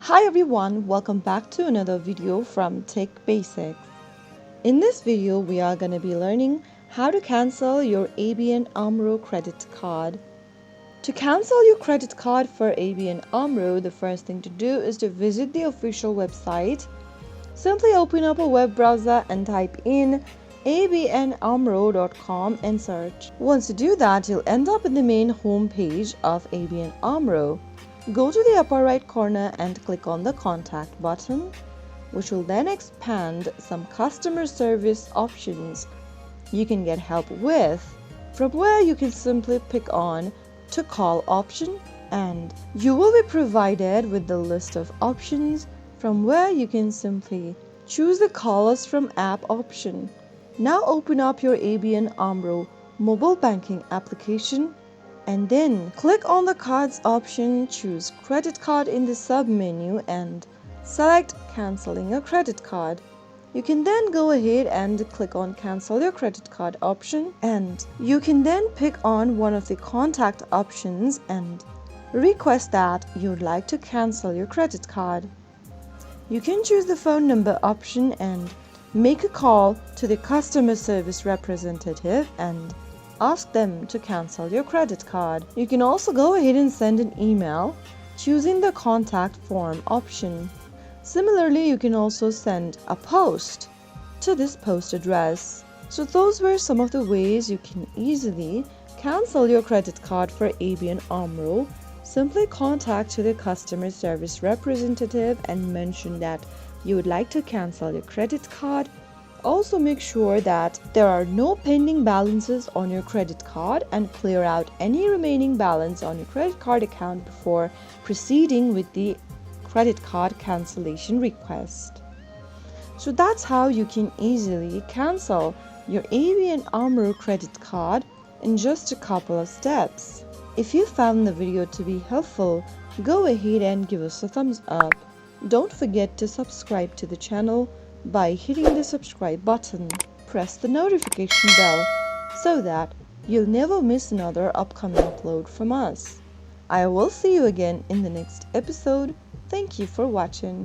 Hi everyone, welcome back to another video from Tech Basics. In this video, we are going to be learning how to cancel your ABN Amro credit card. To cancel your credit card for ABN Amro, the first thing to do is to visit the official website. Simply open up a web browser and type in abnamro.com and search. Once you do that, you'll end up in the main home page of ABN Amro. Go to the upper right corner and click on the contact button, which will then expand some customer service options you can get help with, from where you can simply pick on to call option, and you will be provided with the list of options from where you can simply choose the call us from app option. Now open up your ABN Amro mobile banking application and then click on the cards option, choose credit card in the sub-menu and select cancelling a credit card. You can then go ahead and click on cancel your credit card option, and you can then pick on one of the contact options and request that you'd like to cancel your credit card. You can choose the phone number option and make a call to the customer service representative and ask them to cancel your credit card. You can also go ahead and send an email choosing the contact form option. Similarly, you can also send a post to this post address. So those were some of the ways you can easily cancel your credit card for ABN Amro. Simply contact the customer service representative and mention that you would like to cancel your credit card. Also make sure that there are no pending balances on your credit card and clear out any remaining balance on your credit card account before proceeding with the credit card cancellation request. So that's how you can easily cancel your ABN Amro credit card in just a couple of steps. If you found the video to be helpful, go ahead and give us a thumbs up. Don't forget to subscribe to the channel by hitting the subscribe button. Press the notification bell so that you'll never miss another upcoming upload from us. I will see you again in the next episode. Thank you for watching.